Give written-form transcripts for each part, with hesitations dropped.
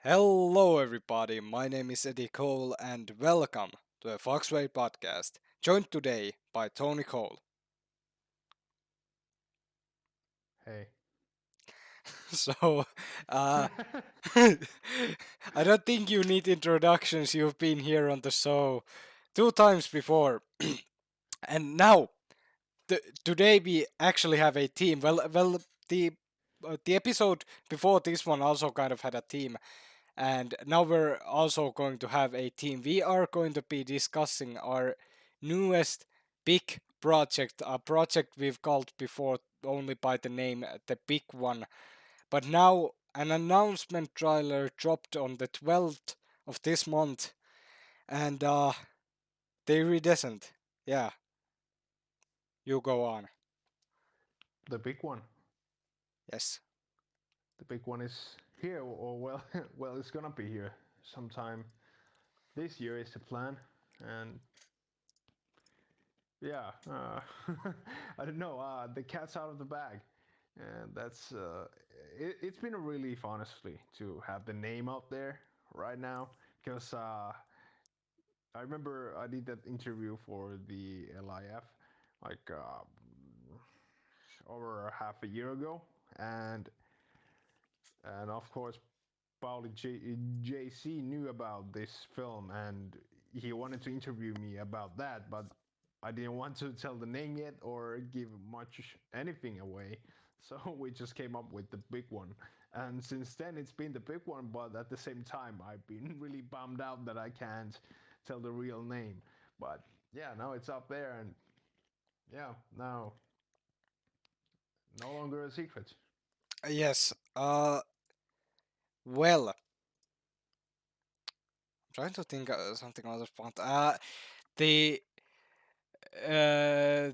Hello, everybody. My name is Eddie Cole, and welcome to the Foxway podcast. Joined today by Tony Cole. Hey. So, uh, I don't think you need introductions. You've been here on the show two times before, and now today we actually have a team. Well, the episode before this one also kind of had a team. And now we're also going to have a team. We are going to be discussing our newest big project, a project we've called before only by the name The Big One. But now an announcement trailer dropped on the 12th of this month, and the iridescent. Yeah, you go on. The big one. Yes. The big one is here, or well, well, it's gonna be here sometime this year is the plan, and yeah, I don't know. The cat's out of the bag, and it's been a relief, honestly, to have the name out there right now, because I remember I did that interview for the LIF like over half a year ago, and of course Pauli JC knew about this film and he wanted to interview me about that, but I didn't want to tell the name yet or give much anything away. So we just came up with the big one. And since then it's been the big one, but at the same time I've been really bummed out that I can't tell the real name. But yeah, now it's up there and yeah, now no longer a secret. Yes. Well, I'm trying to think something on this point. The uh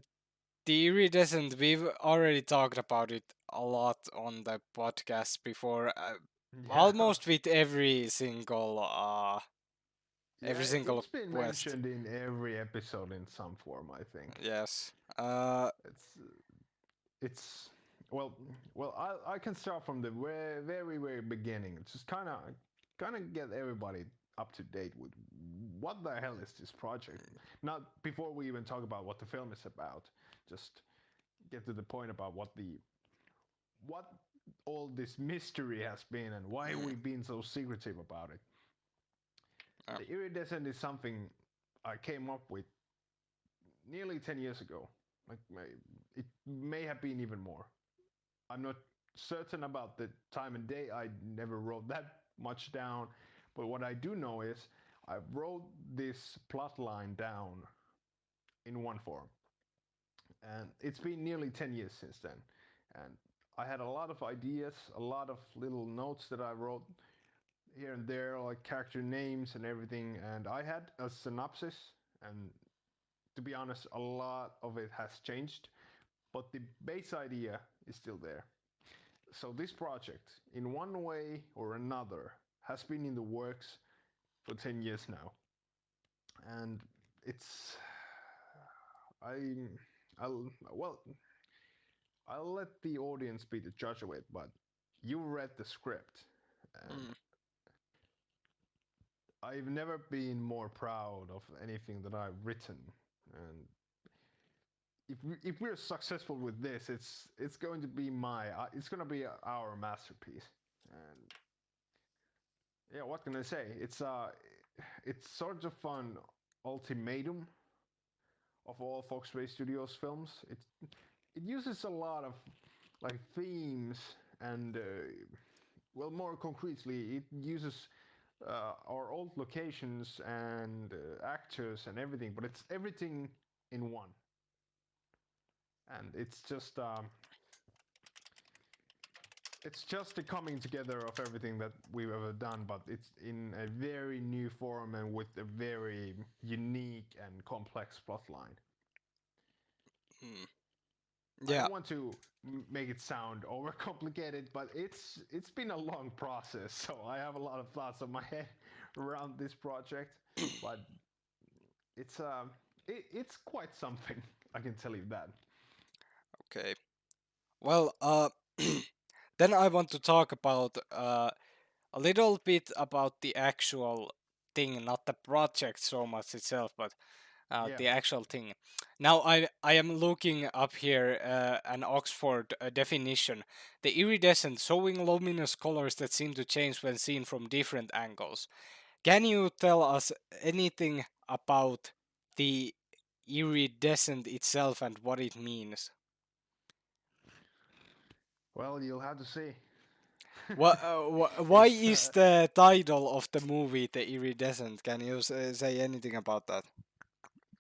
The iridescent, we've already talked about it a lot on the podcast before, Yeah. almost with every Yeah, single it's been quest. mentioned in every episode in some form, I think. Yes. It's it's well, I can start from the very beginning. Just kind of get everybody up to date with what the hell is this project. Not before we even talk about what the film is about. Just get to the point about what all this mystery has been and why mm, we've been so secretive about it. uh, The iridescent is something I came up with nearly 10 years ago. Like it may have been even more. I'm not certain about the time and day. I never wrote that much down. But what I do know is I wrote this plot line down in one form. And it's been nearly 10 years since then. And I had a lot of ideas, a lot of little notes that I wrote here and there, like character names and everything. And I had a synopsis. And to be honest, a lot of it has changed, but the base idea is still there. So this project, in one way or another, has been in the works for 10 years now. And it's I well, I'll let the audience be the judge of it, but you read the script and mm, I've never been more proud of anything that I've written. And if we're successful with this, it's going to be it's going to be our masterpiece. And yeah, what can I say? It's sort of an ultimatum of all Foxway Studios films. It uses a lot of like themes and well, more concretely, it uses our old locations and actors and everything, but it's everything in one, and it's just the coming together of everything that we've ever done, but it's in a very new form and with a very unique and complex plotline. mm. I Yeah. don't want to make it sound overcomplicated, but it's been a long process, so I have a lot of thoughts in my head around this project, but it's it's quite something. I can tell you that. Okay. Well, then I want to talk about a little bit about the actual thing, not the project so much itself, but Yeah. the actual thing. Now I am looking up here an Oxford definition. The iridescent, showing luminous colors that seem to change when seen from different angles. Can you tell us anything about the iridescent itself and what it means? Well, you'll have to see. Why it's is the title of the movie the iridescent? Can you say anything about that?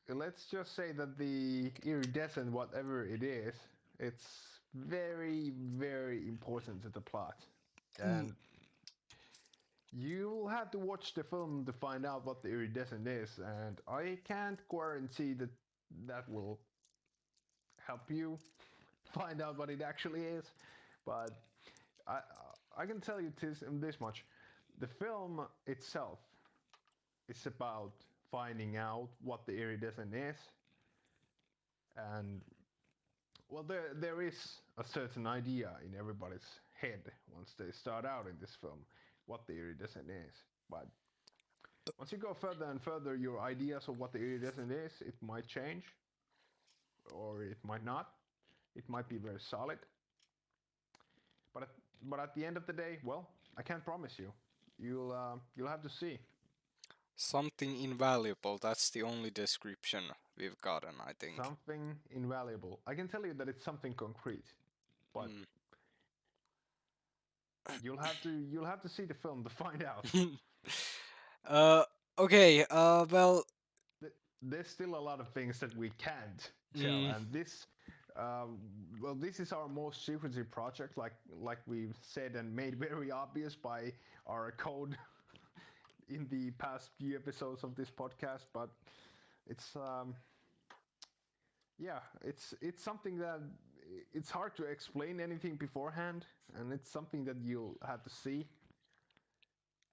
let's just say that the iridescent, whatever it is, it's very, very important to the plot. Mm, And you'll have to watch the film to find out what the iridescent is. And I can't guarantee that that will help you find out what it actually is. But I, I can tell you this much. The film itself is about finding out what the iridescent is, and well, there is a certain idea in everybody's head once they start out in this film what the iridescent is. But once you go further and further, your ideas of what the iridescent is, it might change, or it might not. It might be very solid, but at the end of the day, well, I can't promise you. You'll have to see. something invaluable. That's the only description we've gotten, I think. Something invaluable. I can tell you that it's something concrete, but you'll have to see the film to find out. Mm. uh, okay. Well. There's still a lot of things that we can't tell, Mm, and um, this is our most secretive project, like we've said and made very obvious by our code in the past few episodes of this podcast. But it's yeah, it's something that it's hard to explain anything beforehand, and it's something that you'll have to see.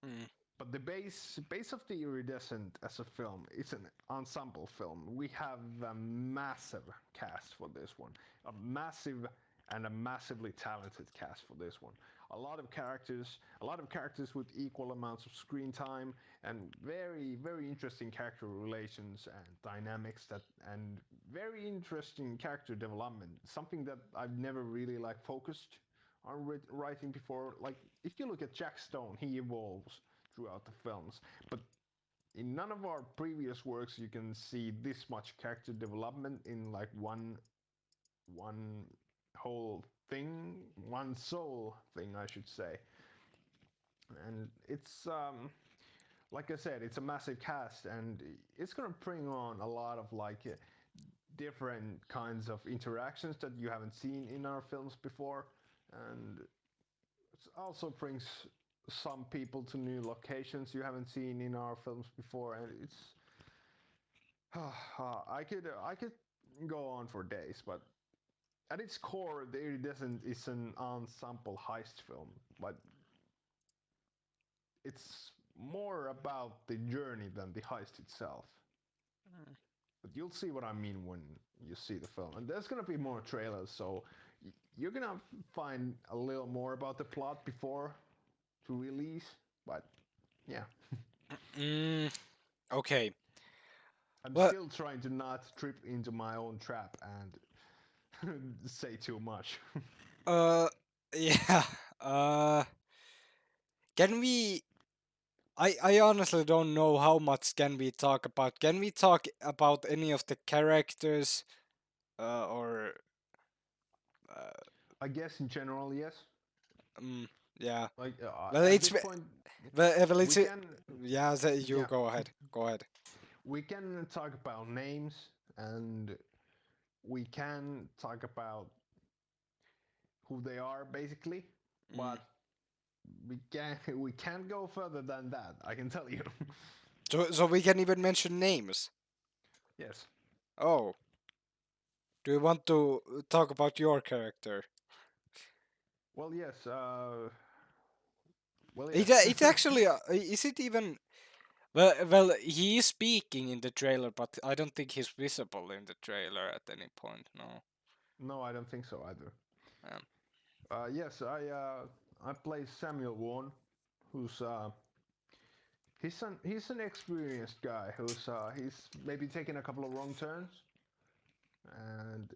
mm, But the base of the Iridescent as a film is an ensemble film. We have a massive cast for this one, a massive and a massively talented cast for this one. A lot of characters with equal amounts of screen time, and very very interesting character relations and dynamics that and very interesting character development. Something that I've never really like focused on writing before. Like if you look at Jack Stone, he evolves throughout the films. But in none of our previous works you can see this much character development in like one whole thing, one soul thing, I should say. And it's like I said, it's a massive cast, and it's gonna bring on a lot of like different kinds of interactions that you haven't seen in our films before, and it also brings some people to new locations you haven't seen in our films before, and it's I could go on for days, but at its core, the Iridescent is an ensemble heist film, but it's more about the journey than the heist itself. But you'll see what I mean when you see the film, and there's gonna be more trailers, so you're gonna find a little more about the plot before to release. But yeah, mm, okay. I'm Well. still trying to not trip into my own trap and say too much. Uh. Yeah. Uh. Can we? I honestly don't know how much can we talk about. Can we talk about any of the characters? Or. Uh, I guess in general, yes. um, yeah. Like Well, at it's. this point, Well, we it's. can, Yeah. You yeah, go ahead. Go ahead. we can talk about names, and we can talk about who they are basically, Mm. but we can't go further than that. I can tell you. So we can even mention names. Yes. Oh. Do you want to talk about your character? Well, yes. Well, It yes. it actually is it even well he is speaking in the trailer, but I don't think he's visible in the trailer at any point. No. No, I don't think so either. Um, Yes, I play Samuel Warren, who's he's an experienced guy he's maybe taken a couple of wrong turns, and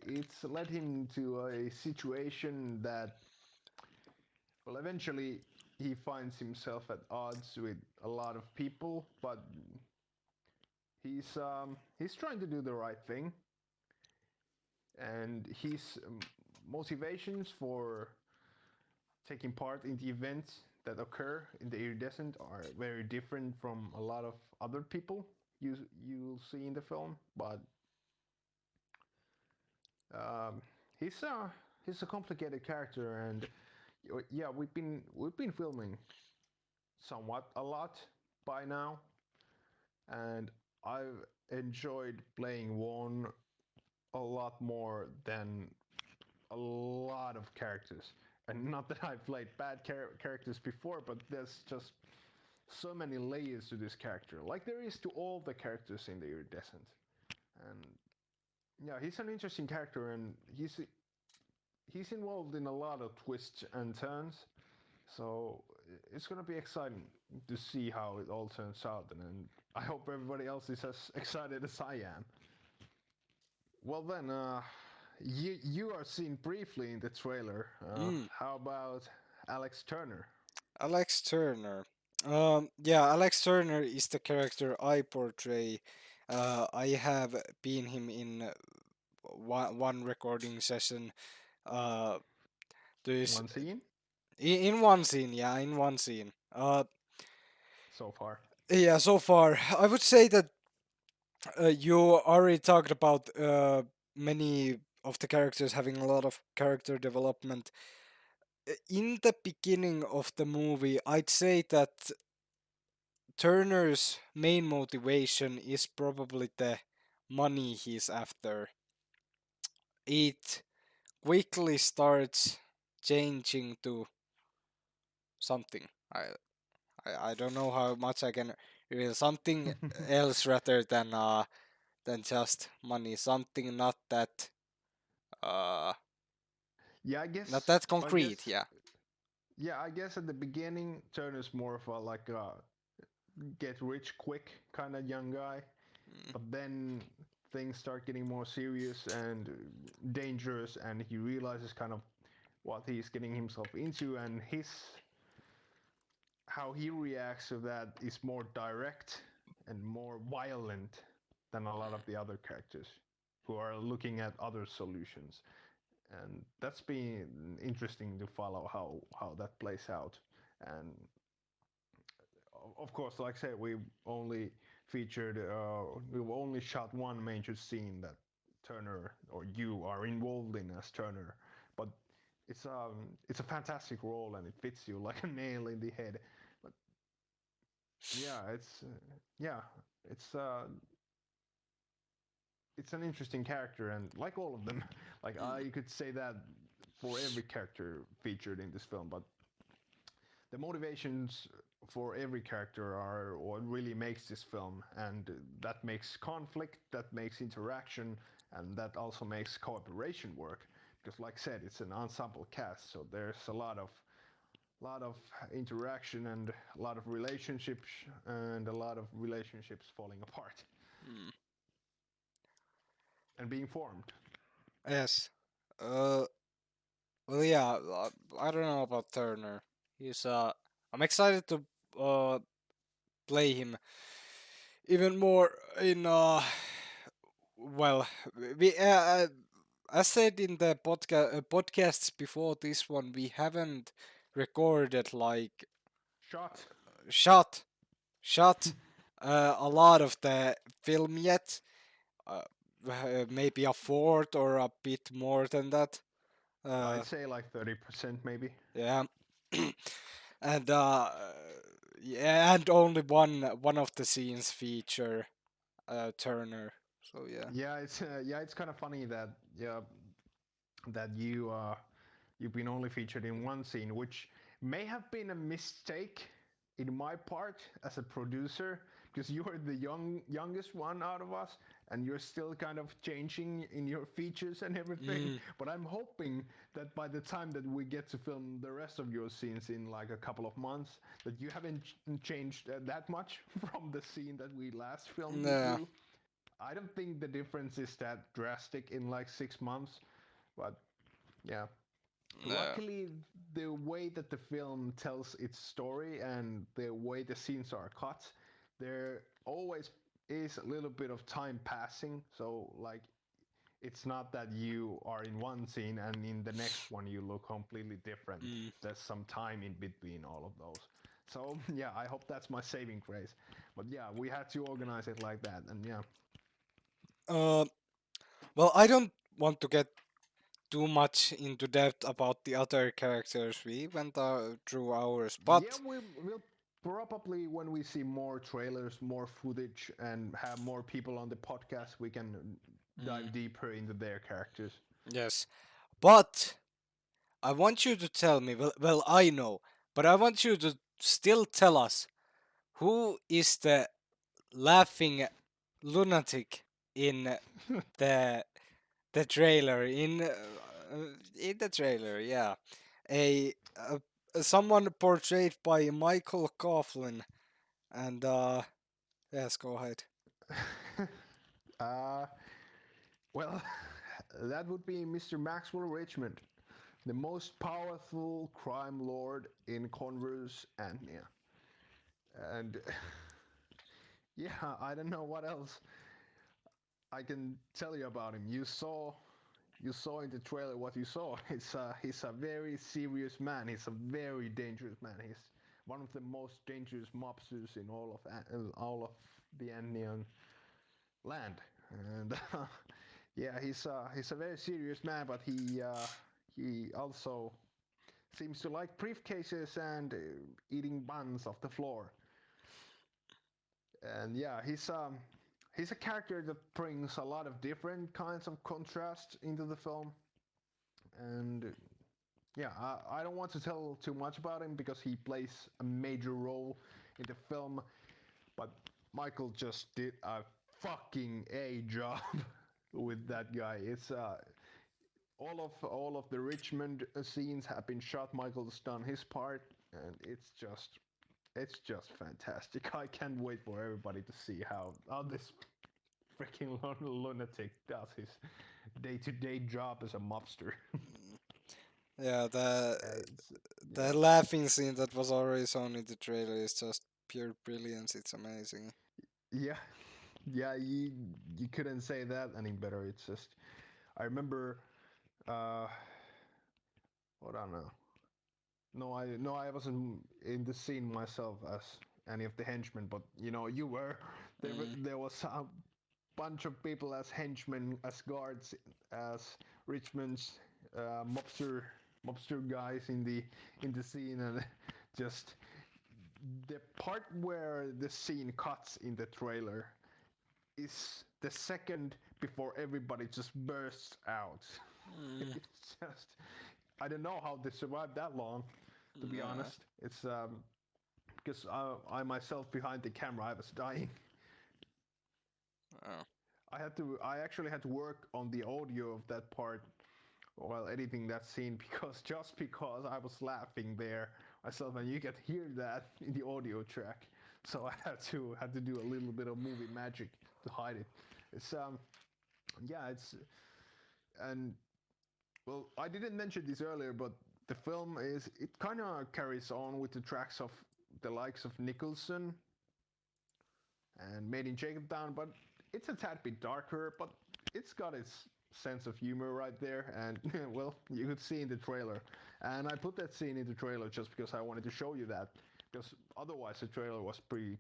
it's led him to a situation that, well, eventually he finds himself at odds with a lot of people, but he's trying to do the right thing, and his motivations for taking part in the events that occur in the iridescent are very different from a lot of other people you'll see in the film. But um, he's a he's a complicated character, and yeah, we've been filming somewhat a lot by now, and I've enjoyed playing one a lot more than a lot of characters. And not that I've played bad characters before, but there's just so many layers to this character, like there is to all the characters in the Iridescent. And yeah, he's an interesting character, and he's involved in a lot of twists and turns. So it's gonna be exciting to see how it all turns out, and I hope everybody else is as excited as I am. Well then, you are seen briefly in the trailer. Mm. How about Alex Turner? Alex Turner. Yeah, Alex Turner is the character I portray. I have been him in one recording session. Uh, there's One scene in one scene, yeah, in one scene. so far. Yeah, so far I would say that you already talked about many of the characters having a lot of character development. In the beginning of the movie, I'd say that Turner's main motivation is probably the money he's after. It quickly starts changing to something. I don't know how much I can reveal something else rather than just money. Something uh Yeah, not that I guess, concrete. Yeah. yeah, I guess at the beginning, Turner's more of a like a get rich quick kind of young guy, Mm. but then things start getting more serious and dangerous, and he realizes kind of what he's getting himself into, and his how he reacts to that is more direct and more violent than a lot of the other characters who are looking at other solutions. And that's been interesting to follow how that plays out. And of course, like I said, we've only shot one major scene that Turner or you are involved in as Turner, but it's a fantastic role, and it fits you like a nail in the head. But yeah, yeah, it's uh, it's an interesting character, and like all of them, like Mm. I could say that for every character featured in this film. But the motivations for every character are what really makes this film, and that makes conflict, that makes interaction, and that also makes cooperation work. Because, like I said, it's an ensemble cast, so there's a lot of interaction and a lot of relationships and a lot of relationships falling apart Mm. and being formed. Yes. Uh. Well, yeah. I don't know about Turner. He's I'm excited to uh play him even more in well, we as said in the podcasts before this one, we haven't recorded like Shot. shot shot a lot of the film yet. Uh, Maybe a fourth or a bit more than that. Uh, I'd say like 30% maybe. yeah, and yeah, and only one of the scenes feature Turner. So yeah. Yeah, it's kind of funny that yeah that you've been only featured in one scene, which may have been a mistake in my part as a producer, because you are the youngest one out of us, and you're still kind of changing in your features and everything. Mm, But I'm hoping that by the time that we get to film the rest of your scenes in like a couple of months, that you haven't changed that much from the scene that we last filmed with yeah, you. I don't think the difference is that drastic in like 6 months, but yeah. yeah. Luckily, the way that the film tells its story and the way the scenes are cut, there always is a little bit of time passing. So, like, it's not that you are in one scene and in the next one you look completely different. Mm. There's some time in between all of those. So, yeah, I hope that's my saving grace. But yeah, we had to organize it like that, and yeah. Uh, well, I don't want to get too much into depth about the other characters. We went through ours, Yeah, but we'll probably when we see more trailers, more footage, and have more people on the podcast, we can mm, dive deeper into their characters. yes, but I want you to tell me. Well, I know, but I want you to still tell us who is the laughing lunatic in the the trailer in the trailer. Yeah, a, a someone portrayed by Michael Coughlin, and yes, go ahead. uh, well, that would be Mr. Maxwell Richmond, the most powerful crime lord in Converse, and yeah, and yeah, I don't know what else I can tell you about him. You saw in the trailer what you saw. He's a very serious man. He's a very dangerous man. He's one of the most dangerous mobsters in all of the Andean land. And yeah, he's a very serious man, but he also seems to like briefcases and eating buns off the floor. And yeah, he's a character that brings a lot of different kinds of contrast into the film. And yeah, I don't want to tell too much about him because he plays a major role in the film, but Michael just did a fucking A job with that guy. It's all of the Richmond scenes have been shot. Michael's done his part, and it's just fantastic. I can't wait for everybody to see how this freaking lunatic does his day-to-day job as a mobster. Yeah, It's, the yeah, laughing scene that was already shown in the trailer is just pure brilliance. It's amazing. yeah, yeah. You couldn't say that any better. It's just I remember. Uh, what I don't know. No, I wasn't in the scene myself as any of the henchmen, but you were. Mm, There was a bunch of people as henchmen, as guards, as Richmond's mobster guys in the scene, and just the part where the scene cuts in the trailer is the second before everybody just bursts out. mm, It's just I don't know how they survived that long. To be yeah. honest, it's because I myself behind the camera I was dying. Oh. I actually had to work on the audio of that part while editing that scene because just because I was laughing there myself and you could hear that in the audio track. So I had to do a little bit of movie magic to hide it. It's yeah, it's and well, I didn't mention this earlier, but the film it kind of carries on with the tracks of the likes of Nicholson and Made in Jacobtown, but it's a tad bit darker, but it's got its sense of humor right there, and well, you could see in the trailer. And I put that scene in the trailer just because I wanted to show you that, because otherwise the trailer was pretty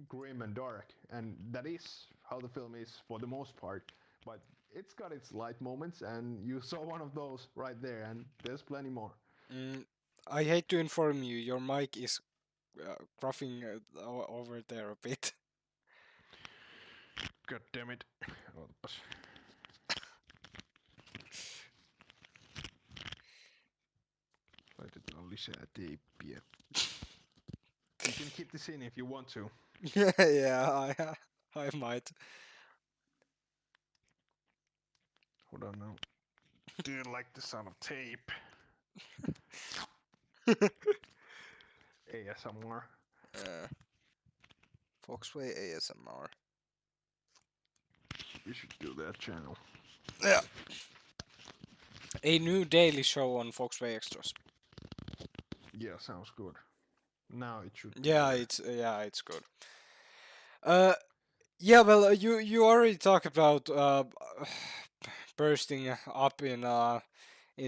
grim and dark, and that is how the film is for the most part. But it's got its light moments, and you saw one of those right there, and there's plenty more. Mm, I hate to inform you, your mic is coughing over there a bit. God damn it. Odotas. Laitetaan lisää teippiä. You can keep this in if you want to. Yeah, yeah, I might. Hold on now. Do you like the sound of tape? ASMR. uh, Foxway ASMR. We should do that channel. Yeah. A new daily show on Foxway Extras. Yeah, sounds good. Now it should be Yeah, there. it's good. Uh, yeah. Well, you already talked about bursting up in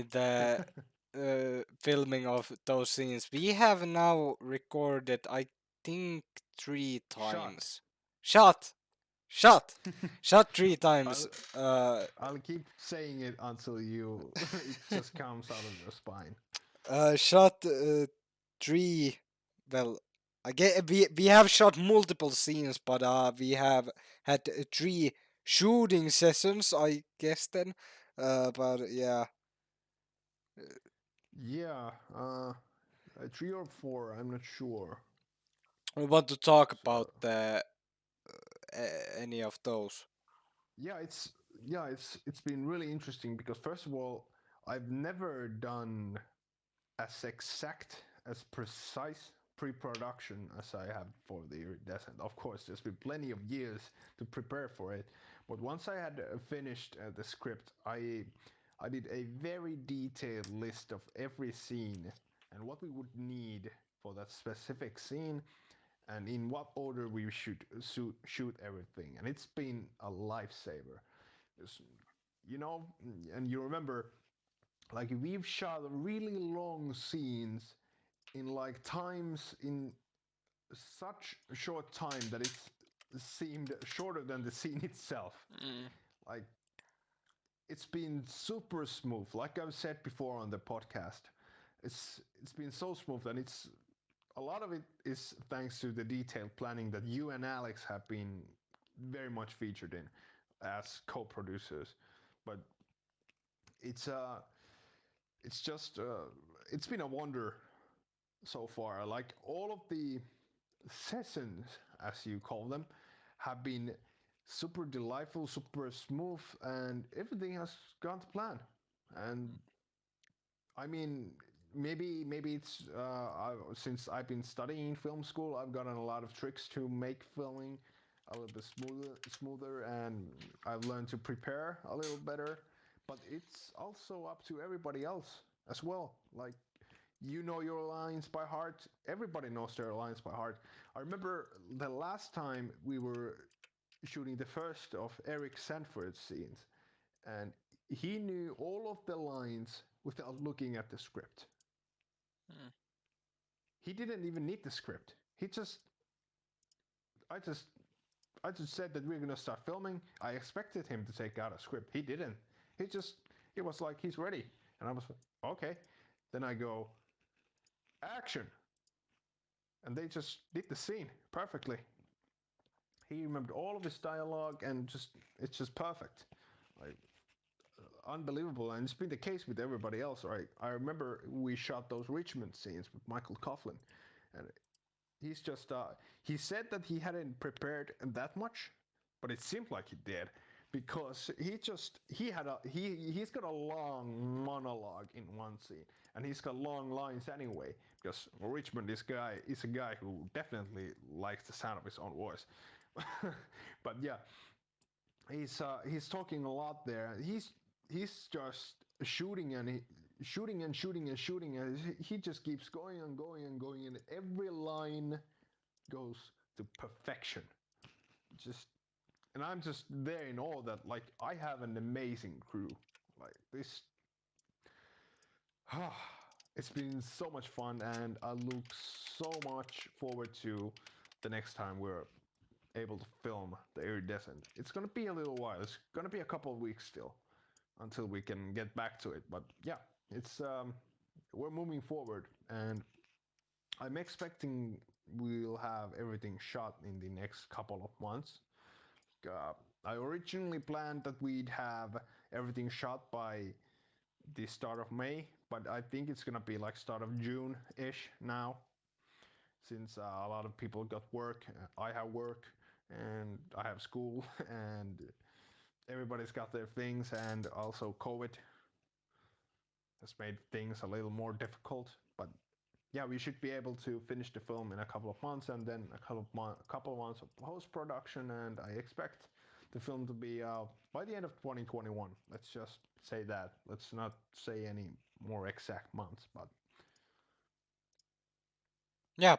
the filming of those scenes. We have now recorded, I think, three Shut. times. Shot, shot, shot three times. I'll Uh, I'll keep saying it until you it just comes out of your spine. shot three. Well, I get we have shot multiple scenes, but we have had three shooting sessions, I guess then. But yeah, Yeah, 3 or 4. I'm not sure. we want to talk about So any of those. yeah, it's been really interesting because first of all, I've never done as exact as precise pre-production as I have for the iridescent. Of course, there's been plenty of years to prepare for it, but once I had finished the script, I did a very detailed list of every scene and what we would need for that specific scene and in what order we should shoot everything. And it's been a lifesaver. It's, you know, and you remember, like we've shot really long scenes in like times in such a short time that it's seemed shorter than the scene itself. Mm. Like it's been super smooth. Like I've said before on the podcast, it's been so smooth, and it's a lot of it is thanks to the detailed planning that you and Alex have been very much featured in as co-producers. But it's uh it's just it's been a wonder so far. Like all of the sessions, as you call them, have been super delightful, super smooth, and everything has gone to plan. And I mean, maybe it's since I've been studying film school, I've gotten a lot of tricks to make filming a little bit smoother, and I've learned to prepare a little better. But it's also up to everybody else as well. Like you know your lines by heart. Everybody knows their lines by heart. I remember the last time we were shooting the first of Eric Sanford's scenes, and he knew all of the lines without looking at the script. Mm. He didn't even need the script. He just, I just, I just said that we're gonna start filming. I expected him to take out a script. He didn't. He just, he was like, he's ready, and I was like, okay. Then I go, action, and they just did the scene perfectly. He remembered all of his dialogue, and just, it's just perfect. Like unbelievable, and it's been the case with everybody else. Right? I remember we shot those Richmond scenes with Michael Coughlin, and he's just he said that he hadn't prepared that much, but it seemed like he did because he's got a long monologue in one scene, and he's got long lines anyway. Because Richmond, this guy is a guy who definitely likes the sound of his own voice. But yeah, he's talking a lot there. He's just shooting and shooting and shooting and shooting, and he just keeps going and going and going, and every line goes to perfection. Just and I'm just there in awe that like I have an amazing crew. Like this, it's been so much fun, and I look so much forward to the next time we're able to film the iridescent. It's gonna be a little while. It's gonna be a couple of weeks still until we can get back to it. But yeah, it's we're moving forward, and I'm expecting we'll have everything shot in the next couple of months. I originally planned that we'd have everything shot by the start of May, but I think it's gonna be like start of June-ish now, since a lot of people got work. I have work, and I have school, and everybody's got their things, and also COVID has made things a little more difficult. But yeah, we should be able to finish the film in a couple of months, and then couple of months of post production, and I expect the film to be out by the end of 2021. Let's just say that. Let's not say any more exact months, but Yeah.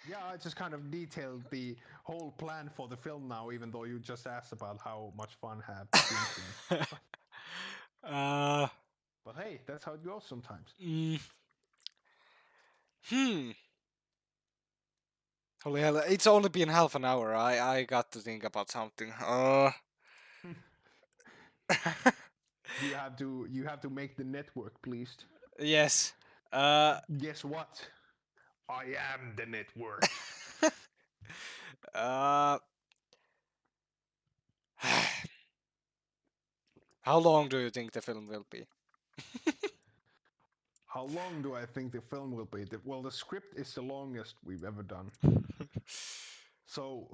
yeah, I just kind of detailed the whole plan for the film now, even though you just asked about how much fun have been scenes. But uh, but hey, that's how it goes sometimes. mm, hmm. Holy hell! It's only been half an hour. I got to think about something. You have to make the network pleased. Yes. Uh. Guess what? I am the network. uh. How long do you think the film will be? How long do I think the film will be? Well, the script is the longest we've ever done. So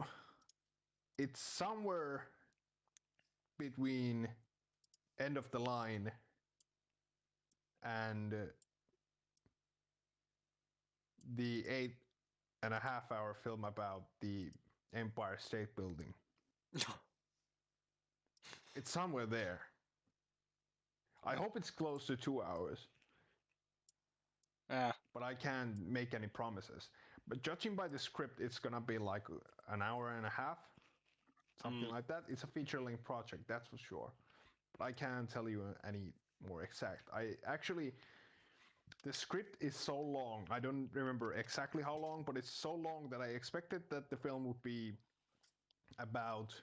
it's somewhere between end of the line and the 8.5 hour film about the Empire State Building. It's somewhere there. I hope it's close to 2 hours, Yeah. but I can't make any promises. But judging by the script, it's gonna be like an hour and a half, something Mm. like that. It's a feature-length project, that's for sure. But I can't tell you any more exact. I actually, the script is so long. I don't remember exactly how long, but it's so long that I expected that the film would be about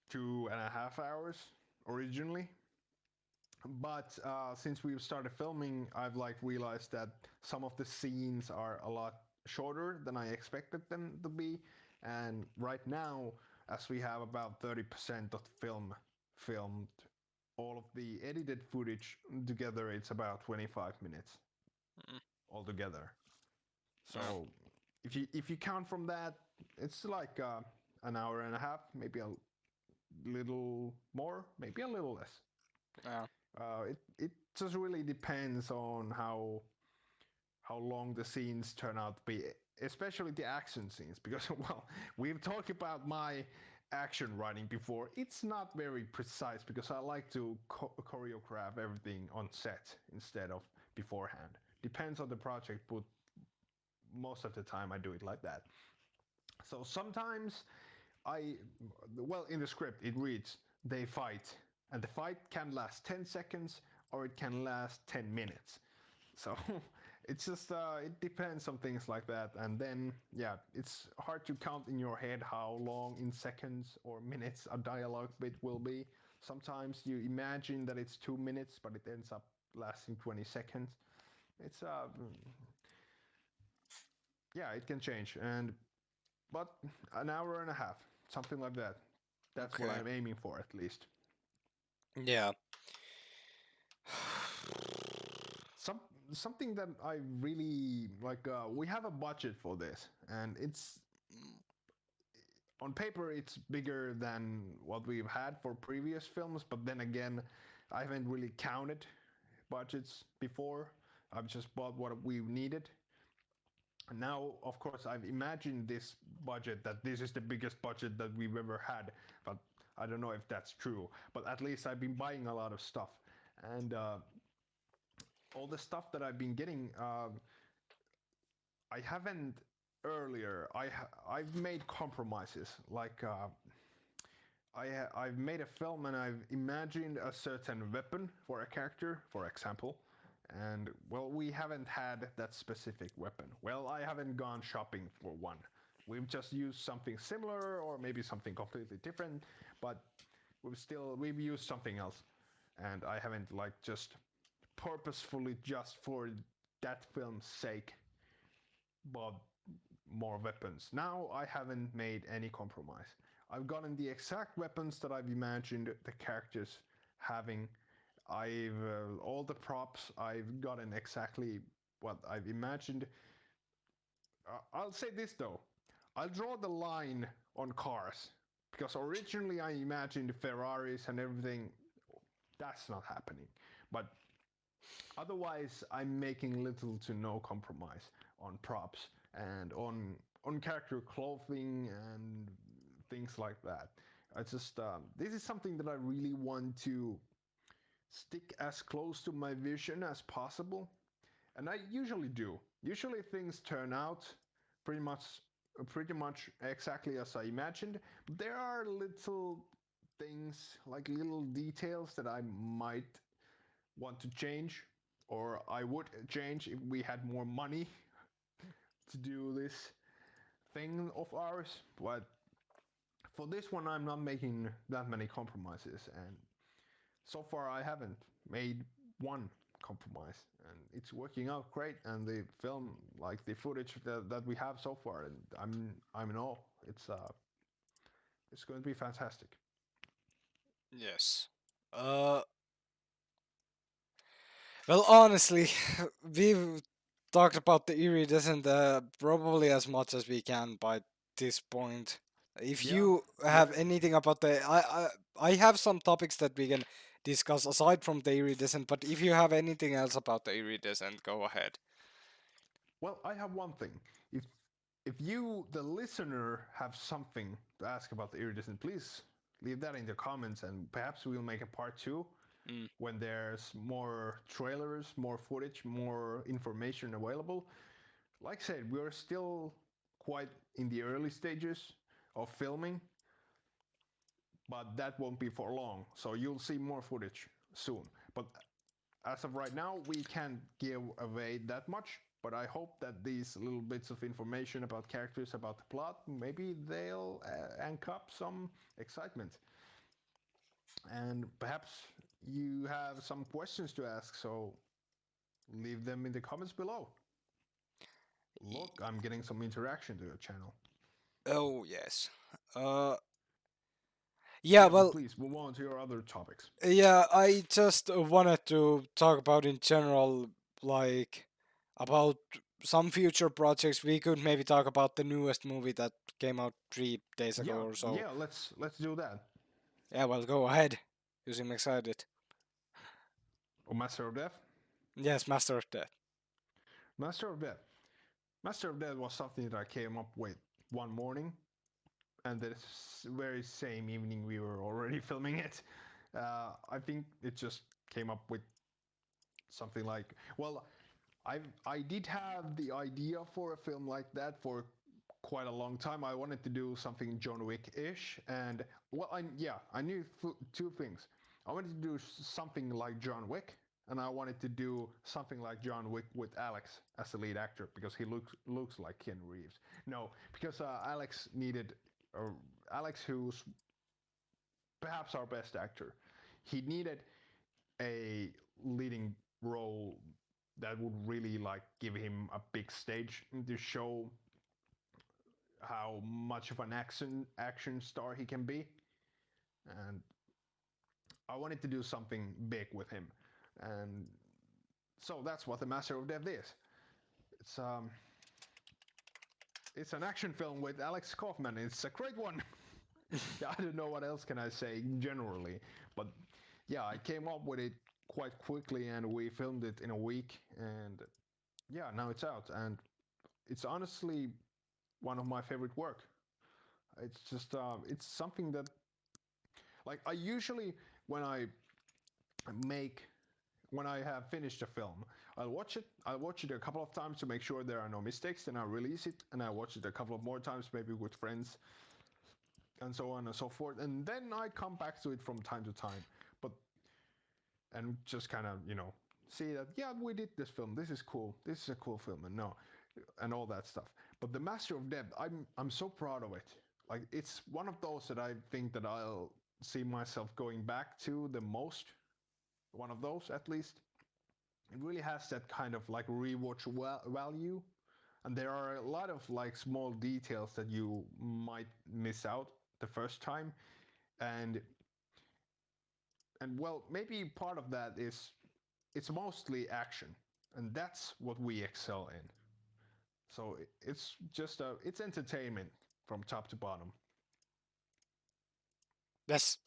2.5 hours originally. But since we've started filming, I've like realized that some of the scenes are a lot shorter than I expected them to be. And right now, as we have about 30% of the film filmed, all of the edited footage together, it's about 25 minutes Mm. altogether. Yeah. So if you count from that, it's like an hour and a half, maybe a little more, maybe a little less. Yeah. It just really depends on how long the scenes turn out to be, especially the action scenes. Because well, we've talked about my action writing before. It's not very precise because I like to choreograph everything on set instead of beforehand. Depends on the project, but most of the time I do it like that. So sometimes I, well, in the script it reads they fight, and the fight can last 10 seconds or it can last 10 minutes. So it's just, it depends on things like that. And then, yeah, it's hard to count in your head how long in seconds or minutes a dialogue bit will be. Sometimes you imagine that it's 2 minutes, but it ends up lasting 20 seconds. It's, yeah, it can change. And but an hour and a half, something like that. That's what Okay. I'm aiming for, at least. Yeah. Some something that I really like. We have a budget for this, and it's on paper it's bigger than what we've had for previous films. But then again, I haven't really counted budgets before. I've just bought what we needed. And now, of course, I've imagined this budget that this is the biggest budget that we've ever had, but I don't know if that's true. But at least I've been buying a lot of stuff, and all the stuff that I've been getting, I haven't earlier. I've made compromises. Like I've made a film and I've imagined a certain weapon for a character, for example. And well, we haven't had that specific weapon. Well, I haven't gone shopping for one. We've just used something similar or maybe something completely different, but we've used something else. And I haven't like just purposefully just for that film's sake bought more weapons. Now I haven't made any compromise. I've gotten the exact weapons that I've imagined the characters having. I've all the props I've gotten exactly what I've imagined. I'll say this though, I'll draw the line on cars. because originally I imagined Ferraris and everything. That's not happening. But otherwise, I'm making little to no compromise on props and on character clothing and things like that. I just this is something that I really want to stick as close to my vision as possible, and I usually do. Usually things turn out pretty much pretty much exactly as I imagined. But there are little things like little details that I might want to change, or I would change if we had more money to do this thing of ours. But for this one, I'm not making that many compromises, and so far I haven't made one compromise, and it's working out great. And the film, like the footage that we have so far, and I'm in awe. It's going to be fantastic. Yes. Well, honestly, we've talked about the iridescent probably as much as we can by this point. If Yeah, you yeah. have anything about I have some topics that we can discuss aside from the iridescent. But if you have anything else about the iridescent, go ahead. Well, I have one thing. If if you, the listener, have something to ask about the iridescent, please leave that in the comments, and perhaps we'll make a part two Mm. when there's more trailers, more footage, more information available. Like I said, we're still quite in the early stages of filming, but that won't be for long. So you'll see more footage soon. But as of right now, we can't give away that much. But I hope that these little bits of information about characters, about the plot, maybe they'll anchor up some excitement. And perhaps you have some questions to ask, so leave them in the comments below. Y- Look, I'm getting some interaction to your channel. Oh yes. Uh, yeah. Yeah, but Well, please move on to your other topics. yeah. I just wanted to talk about in general, like about some future projects. We could maybe talk about the newest movie that came out 3 days ago Yeah, or so. yeah, let's do that. Yeah, well, go ahead. You seem excited. Oh, Master of Death. Yes, Master of Death. Master of Death. Master of Death was something that I came up with one morning, and the very same evening we were already filming it. I think it just came up with something like, well, I did have the idea for a film like that for quite a long time. I wanted to do something John Wick-ish, and well, I knew two things. I wanted to do something like John Wick, and I wanted to do something like John Wick with Alex as the lead actor because he looks like Ken Reeves. No, because Alex needed Alex, who's perhaps our best actor, he needed a leading role that would really like give him a big stage to show how much of an action star he can be. And I wanted to do something big with him, and so that's what the Master of Death is. It's um it's an action film with Alex Kaufman. It's a great one. I don't know what else can I say generally, but yeah, I came up with it quite quickly, and we filmed it in a week, and yeah, now it's out, and it's honestly one of my favorite work. It's just it's something that like I usually when I make when I have finished a film, I'll watch it. I'll watch it a couple of times to make sure there are no mistakes. Then I'll release it, and I watch it a couple of more times, maybe with friends, and so on and so forth. And then I come back to it from time to time, but and just kind of see that yeah we did this film. This is cool. This is a cool film, and no, and all that stuff. But the Master of Death, I'm so proud of it. Like it's one of those that I think that I'll see myself going back to the most. One of those at least. It really has that kind of like rewatch value, and there are a lot of like small details that you might miss out the first time, and well maybe part of that is it's mostly action, and that's what we excel in. So it's just it's entertainment from top to bottom. Yes.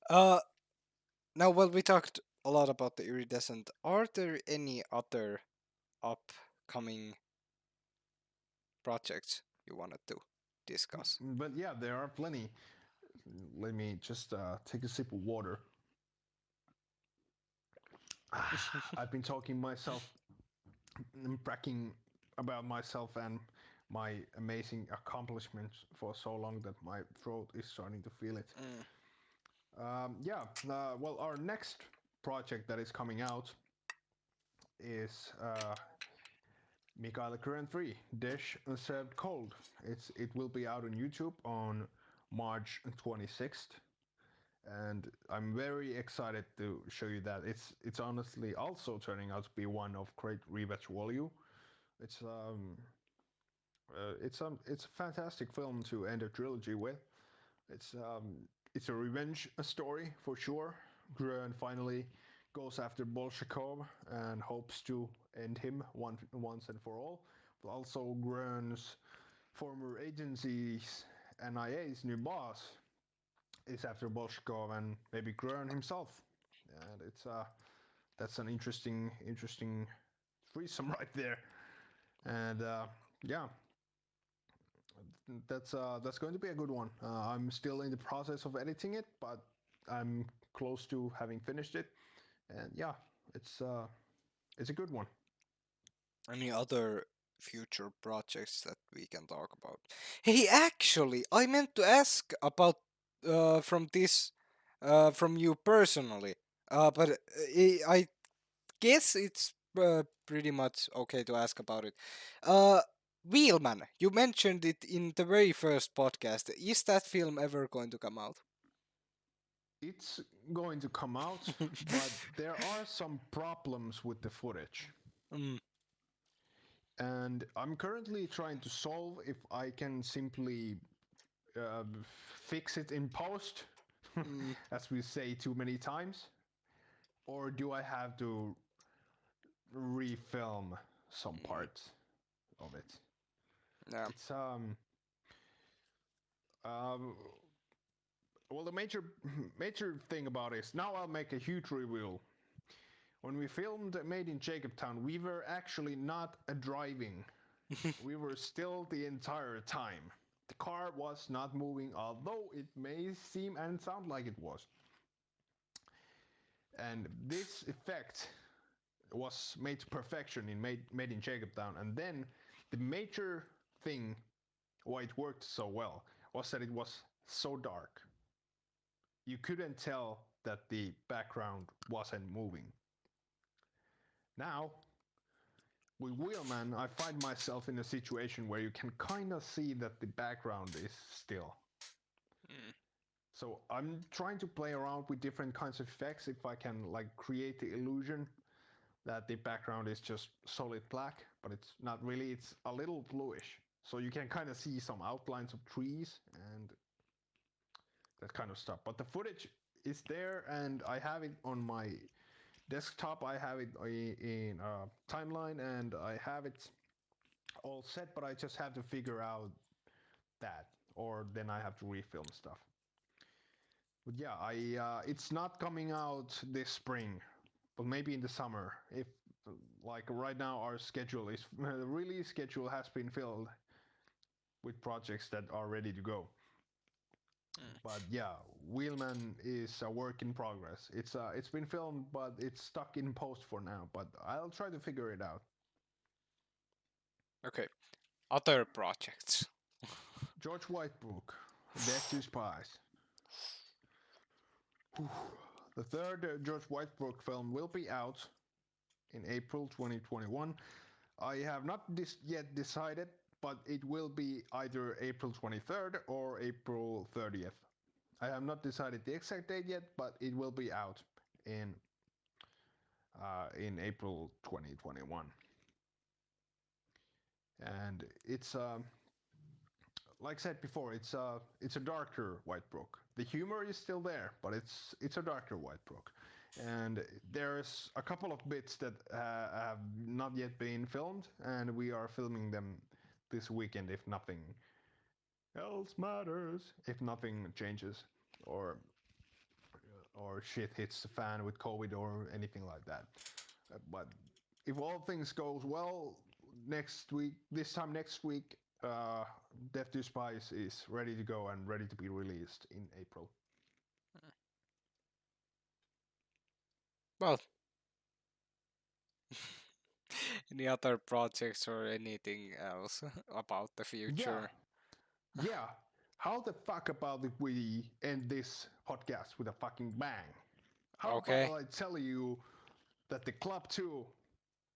uh, Now, well, we talked a lot about the iridescent. Are there any other upcoming projects you wanted to discuss? But yeah, there are plenty. Let me just take a sip of water. I've been talking myself, bragging about myself and my amazing accomplishments for so long that my throat is starting to feel it. Mm. Yeah, well, our next project that is coming out is Mikael Current 3 Dish Served Cold. It will be out on YouTube on March 26th, and I'm very excited to show you that. It's honestly also turning out to be one of great rewatch value. It's it's a fantastic film to end a trilogy with. It's um, it's a revenge story for sure. Grön finally goes after Bolshakov and hopes to end him once and for all. But also Grön's former agency's NIA's new boss is after Bolshakov and maybe Grön himself. And it's that's an interesting threesome right there. And yeah, that's going to be a good one. I'm still in the process of editing it, but I'm close to having finished it. And yeah, it's a good one. Any other future projects that we can talk about? Hey, actually, I meant to ask about from this from you personally. But I guess it's pretty much okay to ask about it. Uh, Wheelman, you mentioned it in the very first podcast. Is that film ever going to come out? It's going to come out, but there are some problems with the footage. Mm, And I'm currently trying to solve if I can simply uh, fix it in post, mm, as we say too many times, or do I have to refilm some mm, parts of it? yeah. It's um well, the major thing about it is now I'll make a huge reveal. When we filmed Made in Jacobtown, we were actually not driving. We were still the entire time. The car was not moving, although it may seem and sound like it was. And this effect was made to perfection in Made in Jacobtown. And then the major thing why it worked so well was that it was so dark. You couldn't tell that the background wasn't moving. Now, with Wheelman, I find myself in a situation where you can kind of see that the background is still. Mm, So I'm trying to play around with different kinds of effects if I can like create the illusion that the background is just solid black, but it's not really, it's a little bluish. So you can kind of see some outlines of trees and that kind of stuff. But the footage is there and I have it on my desktop. I have it in a timeline and I have it all set, but I just have to figure out that, or then I have to refilm stuff. But yeah, I it's not coming out this spring, but maybe in the summer. If like right now our schedule is the release schedule has been filled with projects that are ready to go. mm. But yeah, Wheelman is a work in progress. It's been filmed, but it's stuck in post for now. But I'll try to figure it out. Okay, other projects. George Whitebook, Death to Spies. Whew. The third George Whitebook film will be out in April 2021. I have not yet decided, but it will be either April 23rd or April 30th. I have not decided the exact date yet, but it will be out in in April 2021. And it's like I said before, it's a darker White Brook. The humor is still there, but it's a darker White Brook. And there's a couple of bits that have not yet been filmed, and we are filming them this weekend, if nothing Health matters. If nothing changes, or or shit hits the fan with COVID or anything like that. But if all things goes well, next week, this time next week, uh, Death to Spice is ready to go and ready to be released in April. Well, any other projects or anything else about the Yeah, future? yeah. How the fuck about if we end this podcast with a fucking bang? How about Okay. I tell you that the Club 2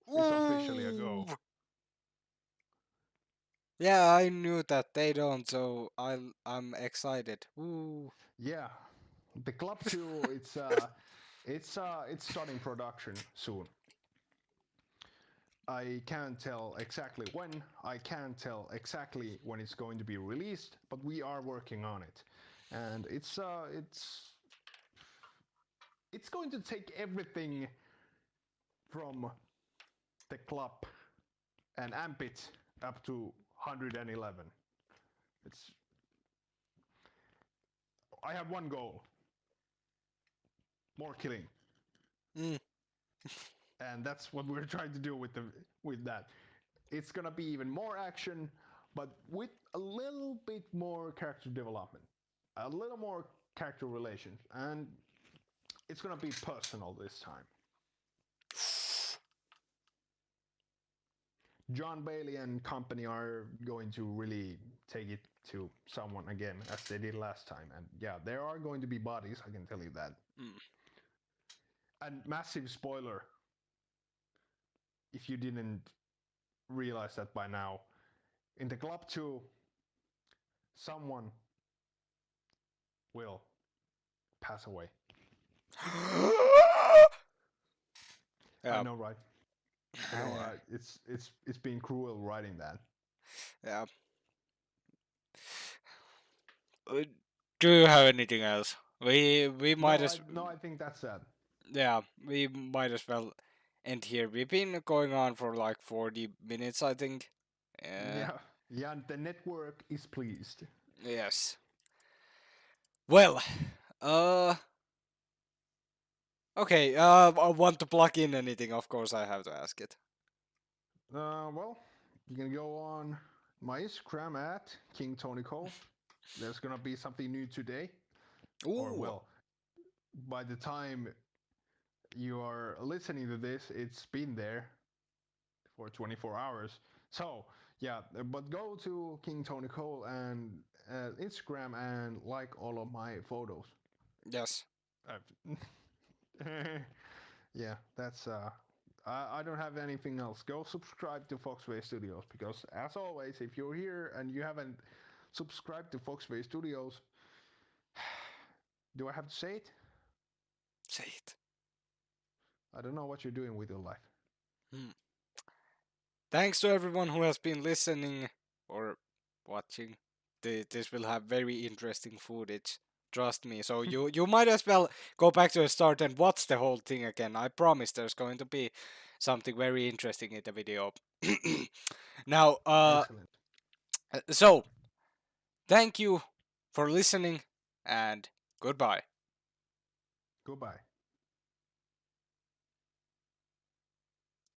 is officially a Ooh. go? Yeah, I knew that they don't, so I'm excited. Ooh. Yeah, the Club 2, it's starting production soon. I can't tell exactly when. I can't tell exactly when it's going to be released, but we are working on it, and it's going to take everything from the club and amp it up to 111. It's I have one goal: more killing, Mm. and that's what we're trying to do with that. It's gonna be even more action, but with a little bit more character development, a little more character relations, and it's gonna be personal this time. John Bailey and company are going to really take it to someone again as they did last time. And yeah, there are going to be bodies, I can tell you that. Mm. And massive spoiler if you didn't realize that by now. In the Club 2, someone will pass away. I Yeah. know, right? I know. Yeah. It's been cruel writing that. Yeah. Uh, Do you have anything else? We might as No, I think that's sad. yeah, we might as well end here. We've been going on for like 40 minutes, I think. Yeah, yeah. The network is pleased. Yes. Well, uh okay, I want to plug in anything, of course I have to ask it. Well, you can go on my Instagram at King Tony Cole. There's gonna be something new today, or Ooh. well, by the time you are listening to this, it's been there for 24 hours. So yeah, but go to King Tony Cole and Instagram and like all of my photos. Yes. Yeah, that's I don't have anything else. Go subscribe to Foxway Studios because as always, if you're here and you haven't subscribed to Foxway Studios, do I have to say it? Say it. I don't know what you're doing with your life. Hmm. Thanks to everyone who has been listening or watching. This will have very interesting footage. Trust me. So you might as well go back to the start and watch the whole thing again. I promise there's going to be something very interesting in the video. Now, Excellent. so thank you for listening and goodbye. Goodbye.